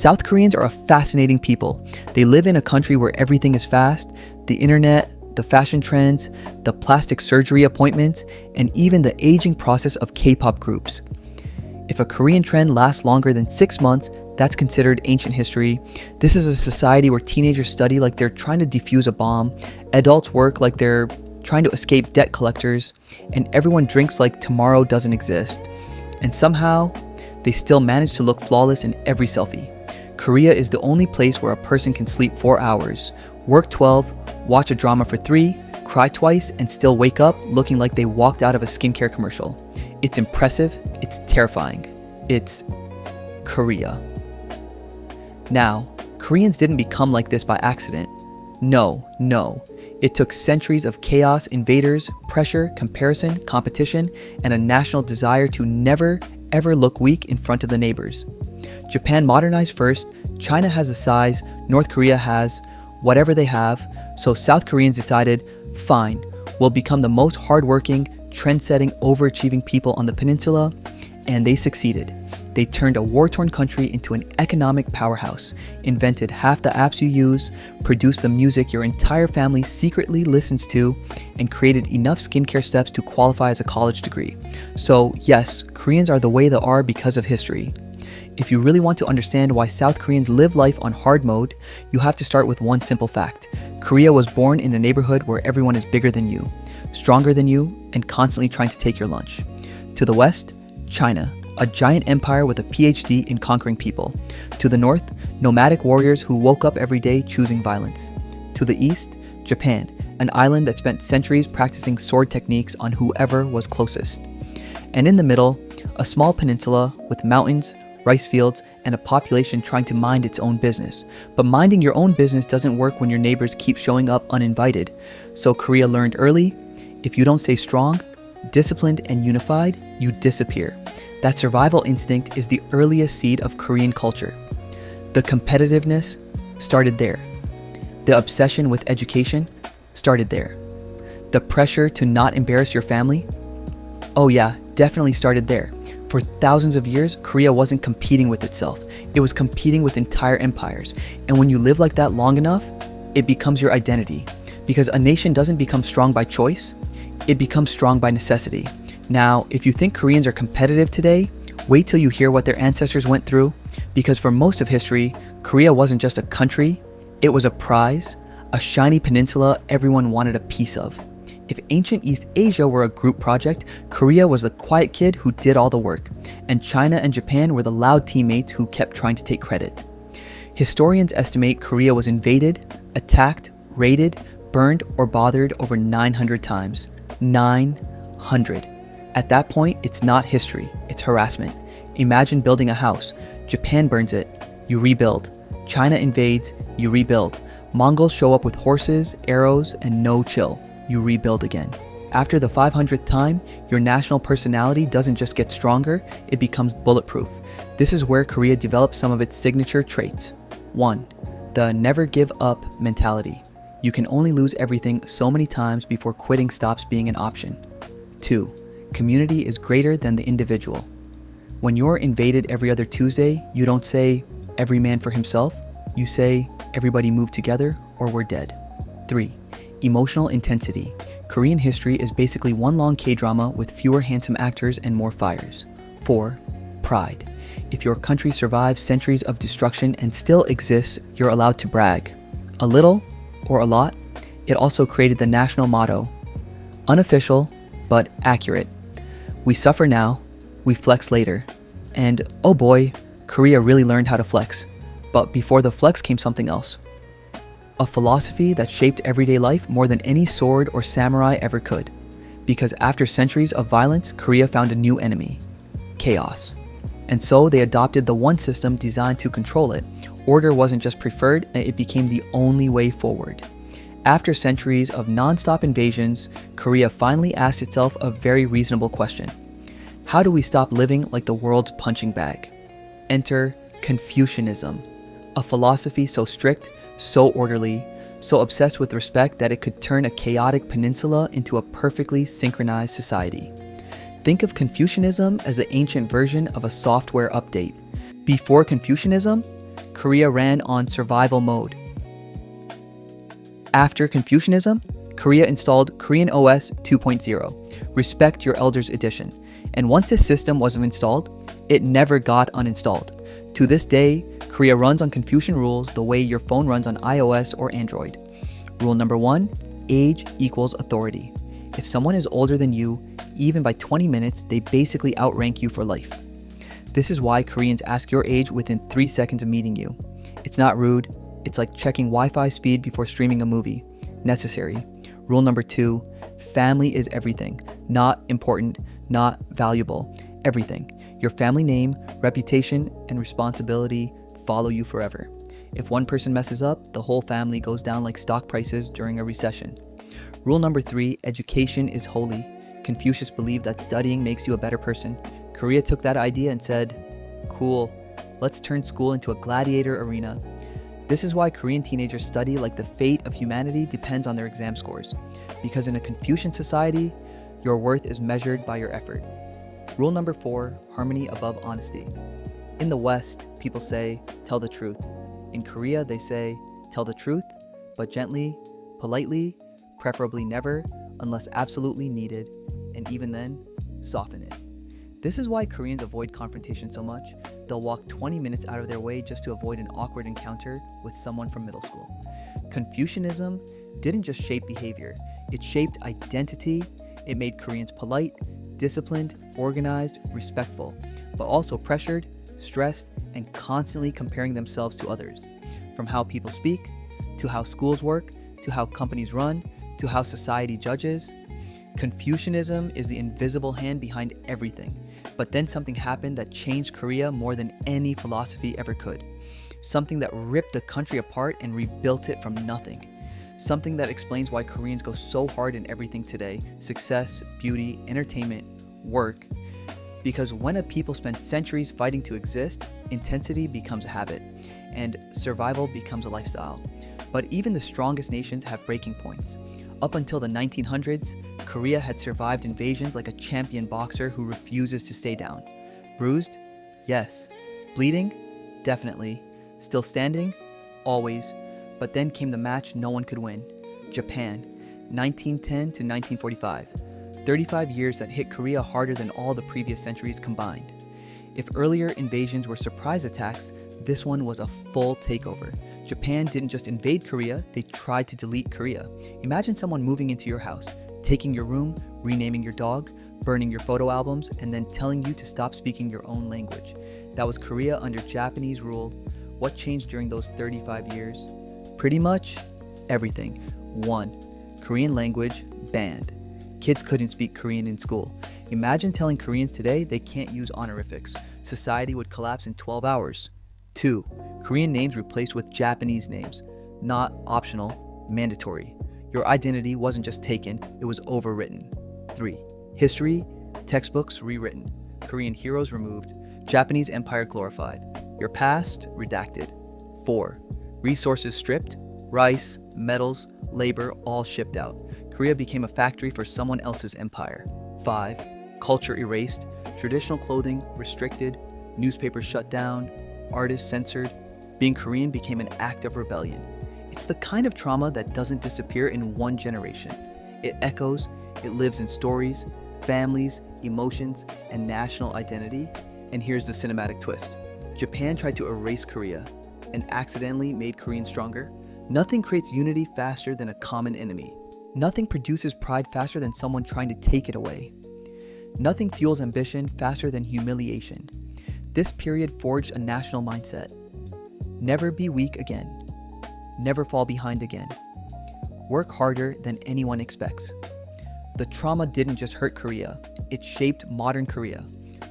South Koreans are a fascinating people. They live in a country where everything is fast, the internet, the fashion trends, the plastic surgery appointments, and even the aging process of K-pop groups. If a Korean trend lasts longer than 6 months, that's considered ancient history. This is a society where teenagers study like they're trying to defuse a bomb, adults work like they're trying to escape debt collectors, and everyone drinks like tomorrow doesn't exist. And somehow, they still manage to look flawless in every selfie. Korea is the only place where a person can sleep 4 hours, work 12, watch a drama for 3, cry twice, and still wake up looking like they walked out of a skincare commercial. It's impressive, it's terrifying. It's Korea. Now, Koreans didn't become like this by accident. No. It took centuries of chaos, invaders, pressure, comparison, competition, and a national desire to never, ever look weak in front of the neighbors. Japan modernized first, China has the size, North Korea has whatever they have, so South Koreans decided, fine, we'll become the most hardworking, trend-setting, overachieving people on the peninsula, and they succeeded. They turned a war-torn country into an economic powerhouse, invented half the apps you use, produced the music your entire family secretly listens to, and created enough skincare steps to qualify as a college degree. So yes, Koreans are the way they are because of history. If you really want to understand why South Koreans live life on hard mode, you have to start with one simple fact. Korea was born in a neighborhood where everyone is bigger than you, stronger than you, and constantly trying to take your lunch. To the west, China, a giant empire with a PhD in conquering people. To the north, nomadic warriors who woke up every day choosing violence. To the east, Japan, an island that spent centuries practicing sword techniques on whoever was closest. And in the middle, a small peninsula with mountains, rice fields, and a population trying to mind its own business. But minding your own business doesn't work when your neighbors keep showing up uninvited. So Korea learned early, if you don't stay strong, disciplined, and unified, you disappear. That survival instinct is the earliest seed of Korean culture. The competitiveness started there. The obsession with education started there. The pressure to not embarrass your family? Oh yeah, definitely started there. For thousands of years, Korea wasn't competing with itself. It was competing with entire empires. And when you live like that long enough, it becomes your identity. Because a nation doesn't become strong by choice, it becomes strong by necessity. Now, if you think Koreans are competitive today, wait till you hear what their ancestors went through, because for most of history, Korea wasn't just a country, it was a prize, a shiny peninsula everyone wanted a piece of. If ancient East Asia were a group project, Korea was the quiet kid who did all the work, and China and Japan were the loud teammates who kept trying to take credit. Historians estimate Korea was invaded, attacked, raided, burned, or bothered over 900 times. 900. At that point, it's not history, it's harassment. Imagine building a house. Japan burns it, you rebuild. China invades, you rebuild. Mongols show up with horses, arrows, and no chill. You rebuild again. After the 500th time, your national personality doesn't just get stronger, it becomes bulletproof. This is where Korea develops some of its signature traits. 1. The never give up mentality. You can only lose everything so many times before quitting stops being an option. 2. Community is greater than the individual. When you're invaded every other Tuesday, you don't say, every man for himself. You say, everybody move together or we're dead. 3. Emotional intensity. Korean history is basically one long K-drama with fewer handsome actors and more fires. 4. Pride. If your country survives centuries of destruction and still exists, you're allowed to brag. A little or a lot. It also created the national motto. Unofficial, but accurate. We suffer now, we flex later. And oh boy, Korea really learned how to flex. But before the flex came something else. A philosophy that shaped everyday life more than any sword or samurai ever could. Because after centuries of violence, Korea found a new enemy. Chaos. And so they adopted the one system designed to control it. Order wasn't just preferred, it became the only way forward. After centuries of non-stop invasions, Korea finally asked itself a very reasonable question. How do we stop living like the world's punching bag? Enter Confucianism, a philosophy so strict, so orderly, so obsessed with respect that it could turn a chaotic peninsula into a perfectly synchronized society. Think of Confucianism as the ancient version of a software update. Before Confucianism, Korea ran on survival mode. After Confucianism, Korea installed Korean OS 2.0, Respect Your Elders edition. And once this system was installed, it never got uninstalled. To this day, Korea runs on Confucian rules the way your phone runs on iOS or Android. Rule number 1, age equals authority. If someone is older than you, even by 20 minutes, they basically outrank you for life. This is why Koreans ask your age within 3 seconds of meeting you. It's not rude, it's like checking Wi-Fi speed before streaming a movie. Necessary. Rule number 2, family is everything. Not important, not valuable. Everything. Your family name, reputation, and responsibility follow you forever. If one person messes up, the whole family goes down like stock prices during a recession. Rule number 3, education is holy. Confucius believed that studying makes you a better person. Korea took that idea and said, cool, let's turn school into a gladiator arena. This is why Korean teenagers study like the fate of humanity depends on their exam scores. Because in a Confucian society, your worth is measured by your effort. Rule number 4, harmony above honesty. In the West, people say, tell the truth. In Korea, they say, tell the truth, but gently, politely, preferably never, unless absolutely needed, and even then, soften it. This is why Koreans avoid confrontation so much. They'll walk 20 minutes out of their way just to avoid an awkward encounter with someone from middle school. Confucianism didn't just shape behavior, it shaped identity. It made Koreans polite, disciplined, organized, respectful, but also pressured, stressed, and constantly comparing themselves to others. From how people speak, to how schools work, to how companies run, to how society judges. Confucianism is the invisible hand behind everything. But then something happened that changed Korea more than any philosophy ever could. Something that ripped the country apart and rebuilt it from nothing. Something that explains why Koreans go so hard in everything today: success, beauty, entertainment, work. Because when a people spend centuries fighting to exist, intensity becomes a habit, and survival becomes a lifestyle. But even the strongest nations have breaking points. Up until the 1900s, Korea had survived invasions like a champion boxer who refuses to stay down. Bruised? Yes. Bleeding? Definitely. Still standing? Always. But then came the match no one could win. Japan, 1910 to 1945. 35 years that hit Korea harder than all the previous centuries combined. If earlier invasions were surprise attacks, this one was a full takeover. Japan didn't just invade Korea, they tried to delete Korea. Imagine someone moving into your house, taking your room, renaming your dog, burning your photo albums, and then telling you to stop speaking your own language. That was Korea under Japanese rule. What changed during those 35 years? Pretty much everything. 1. Korean language banned. Kids couldn't speak Korean in school. Imagine telling Koreans today they can't use honorifics. Society would collapse in 12 hours. 2. Korean names replaced with Japanese names. Not optional, mandatory. Your identity wasn't just taken, it was overwritten. 3. History, textbooks rewritten. Korean heroes removed. Japanese empire glorified. Your past redacted. 4. Resources stripped. Rice, metals, labor all shipped out. Korea became a factory for someone else's empire. 5. Culture erased. Traditional clothing restricted. Newspapers shut down. Artists censored. Being Korean became an act of rebellion. It's the kind of trauma that doesn't disappear in one generation. It echoes, it lives in stories, families, emotions, and national identity. And here's the cinematic twist. Japan tried to erase Korea and accidentally made Koreans stronger. Nothing creates unity faster than a common enemy. Nothing produces pride faster than someone trying to take it away. Nothing fuels ambition faster than humiliation. This period forged a national mindset. Never be weak again. Never fall behind again. Work harder than anyone expects. The trauma didn't just hurt Korea, it shaped modern Korea.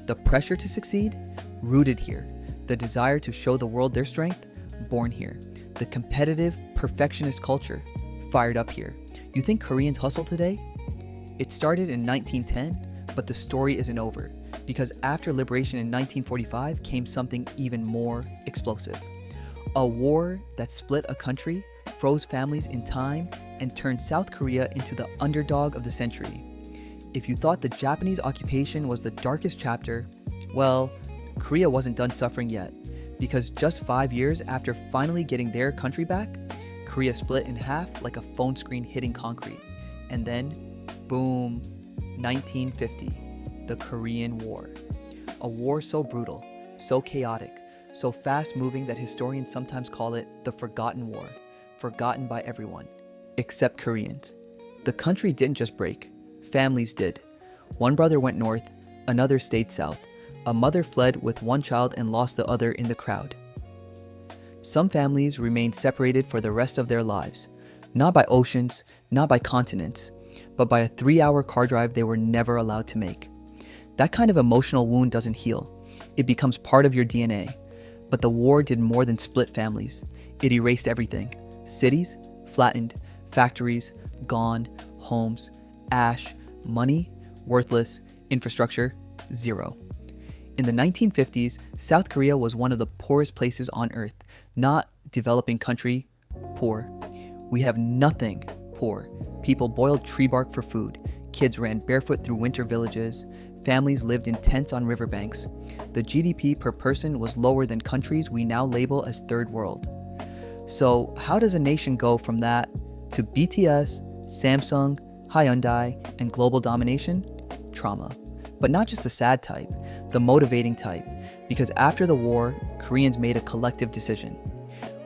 The pressure to succeed, rooted here. The desire to show the world their strength, born here. The competitive, perfectionist culture, fired up here. You think Koreans hustle today? It started in 1910, but the story isn't over, because after liberation in 1945 came something even more explosive. A war that split a country, froze families in time, and turned South Korea into the underdog of the century. If you thought the Japanese occupation was the darkest chapter, well, Korea wasn't done suffering yet. Because just 5 years after finally getting their country back, Korea split in half like a phone screen hitting concrete. And then, boom, 1950, the Korean War. A war so brutal, so chaotic, so fast-moving that historians sometimes call it the Forgotten War, forgotten by everyone, except Koreans. The country didn't just break, families did. One brother went north, another stayed south. A mother fled with one child and lost the other in the crowd. Some families remained separated for the rest of their lives, not by oceans, not by continents, but by a 3-hour car drive they were never allowed to make. That kind of emotional wound doesn't heal. It becomes part of your DNA. But the war did more than split families. It erased everything. Cities, flattened. Factories, gone. Homes, ash. Money, worthless. Infrastructure, zero. In the 1950s, South Korea was one of the poorest places on earth. Not developing country, poor. We have nothing, poor. People boiled tree bark for food. Kids ran barefoot through winter villages. Families lived in tents on riverbanks. The GDP per person was lower than countries we now label as third world. So how does a nation go from that to BTS, Samsung, Hyundai, and global domination? Trauma. But not just the sad type, the motivating type, because after the war, Koreans made a collective decision.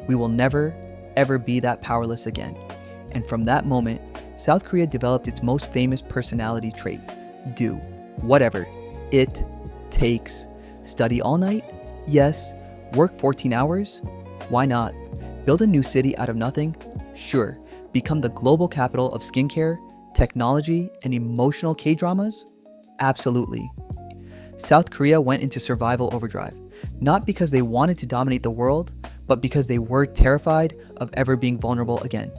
We will never, ever be that powerless again. And from that moment, South Korea developed its most famous personality trait: do whatever it takes. Study all night? Yes. Work 14 hours? Why not? Build a new city out of nothing? Sure. Become the global capital of skincare, technology, and emotional K-dramas? Absolutely. South Korea went into survival overdrive, not because they wanted to dominate the world, but because they were terrified of ever being vulnerable again.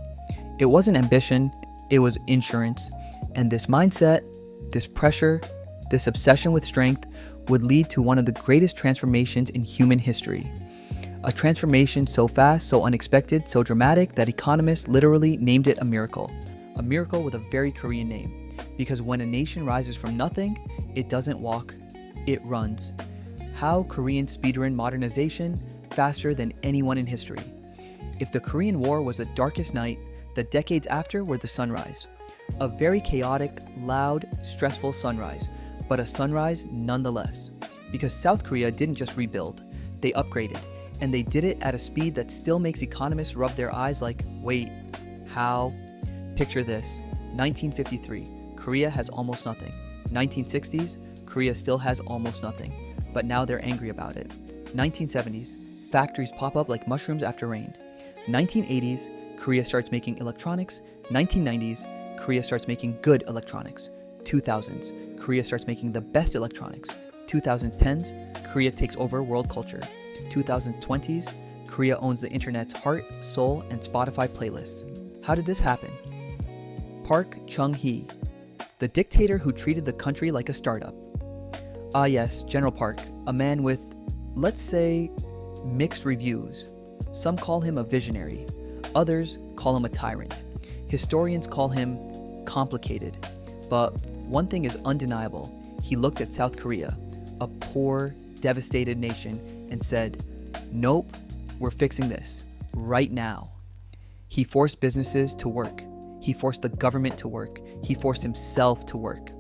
It wasn't ambition, it was insurance. And this mindset, this pressure, this obsession with strength would lead to one of the greatest transformations in human history. A transformation so fast, so unexpected, so dramatic that economists literally named it a miracle. A miracle with a very Korean name. Because when a nation rises from nothing, it doesn't walk, it runs. How Koreans speedrun modernization faster than anyone in history. If the Korean War was the darkest night, the decades after were the sunrise. A very chaotic, loud, stressful sunrise, but a sunrise nonetheless. Because South Korea didn't just rebuild, they upgraded, and they did it at a speed that still makes economists rub their eyes like, wait, how? Picture this, 1953, Korea has almost nothing. 1960s, Korea still has almost nothing, but now they're angry about it. 1970s, factories pop up like mushrooms after rain. 1980s, Korea starts making electronics. 1990s, Korea starts making good electronics. 2000s, Korea starts making the best electronics. 2010s, Korea takes over world culture. 2020s, Korea owns the internet's heart, soul, and Spotify playlists. How did this happen? Park Chung-hee, the dictator who treated the country like a startup. Ah yes, General Park, a man with, let's say, mixed reviews. Some call him a visionary, others call him a tyrant. Historians call him complicated. But one thing is undeniable. He looked at South Korea, a poor, devastated nation, and said, nope, we're fixing this, right now. He forced businesses to work. He forced the government to work. He forced himself to work.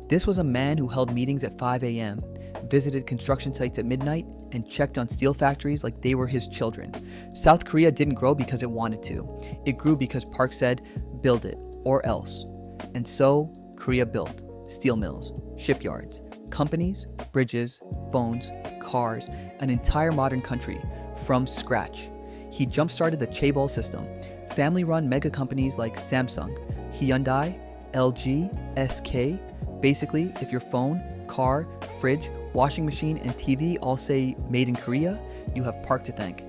This was a man who held meetings at 5 a.m., visited construction sites at midnight, and checked on steel factories like they were his children. South Korea didn't grow because it wanted to. It grew because Park said, build it, or else. And so, Korea built steel mills, shipyards, companies, bridges, phones, cars, an entire modern country, from scratch. He jump-started the chaebol system, family-run mega companies like Samsung, Hyundai, LG, SK. Basically, if your phone, car, fridge, washing machine, and TV all say made in Korea, you have Park to thank,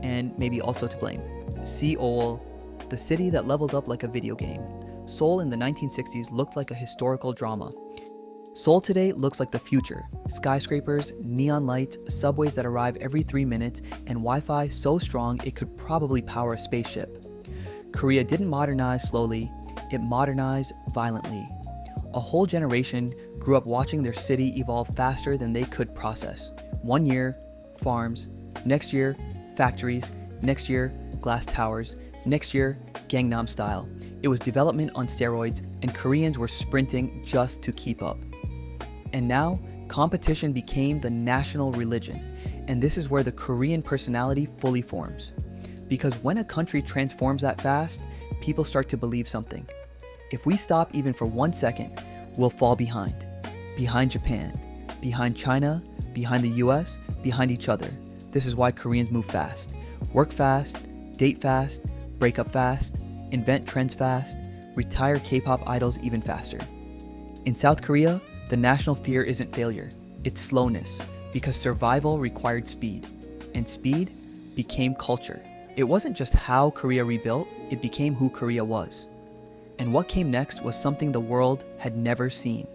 and maybe also to blame. Seoul, the city that leveled up like a video game. Seoul in the 1960s looked like a historical drama. Seoul today looks like the future. Skyscrapers, neon lights, subways that arrive every 3 minutes, and Wi-Fi so strong it could probably power a spaceship. Korea didn't modernize slowly, it modernized violently. A whole generation grew up watching their city evolve faster than they could process. 1 year, farms, next year, factories, next year, glass towers, next year, Gangnam Style. It was development on steroids, and Koreans were sprinting just to keep up. And now, competition became the national religion, and this is where the Korean personality fully forms. Because when a country transforms that fast, people start to believe something. If we stop even for 1 second, we'll fall behind. Behind Japan, behind China, behind the US, behind each other. This is why Koreans move fast. Work fast, date fast, break up fast, invent trends fast, retire K-pop idols even faster. In South Korea, the national fear isn't failure, it's slowness, because survival required speed, and speed became culture. It wasn't just how Korea rebuilt, it became who Korea was. And what came next was something the world had never seen.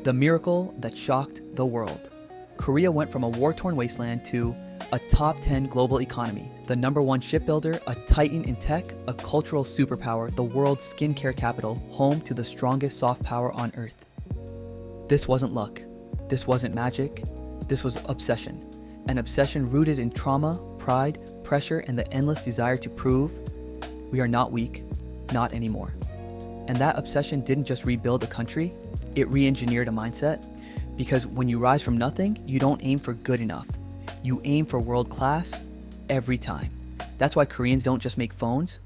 The miracle that shocked the world. Korea went from a war-torn wasteland to a top 10 global economy, the #1 shipbuilder, a titan in tech, a cultural superpower, the world's skincare capital, home to the strongest soft power on earth. This wasn't luck. This wasn't magic. This was obsession. An obsession rooted in trauma, pride, pressure, and the endless desire to prove we are not weak, not anymore. And that obsession didn't just rebuild a country, it re-engineered a mindset. Because when you rise from nothing, you don't aim for good enough. You aim for world class every time. That's why Koreans don't just make phones.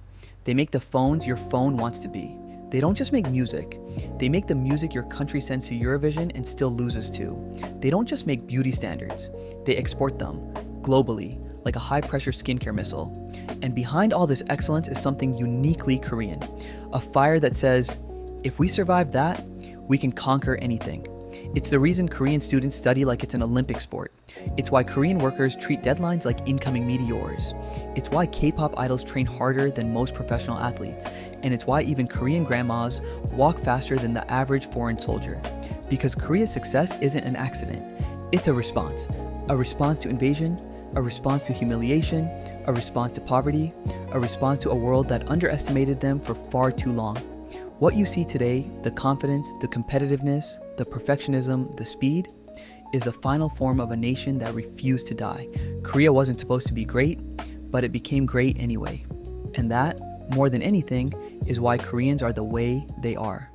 They make the phones your phone wants to be. They don't just make music. They make the music your country sends to Eurovision and still loses to. They don't just make beauty standards. They export them globally, like a high-pressure skincare missile. And behind all this excellence is something uniquely Korean. A fire that says, if we survive that, we can conquer anything. It's the reason Korean students study like it's an Olympic sport. It's why Korean workers treat deadlines like incoming meteors. It's why K-pop idols train harder than most professional athletes. And it's why even Korean grandmas walk faster than the average foreign soldier. Because Korea's success isn't an accident. It's a response. A response to invasion, a response to humiliation, a response to poverty, a response to a world that underestimated them for far too long. What you see today, the confidence, the competitiveness, the perfectionism, the speed, is the final form of a nation that refused to die. Korea wasn't supposed to be great, but it became great anyway. And that, more than anything, is why Koreans are the way they are.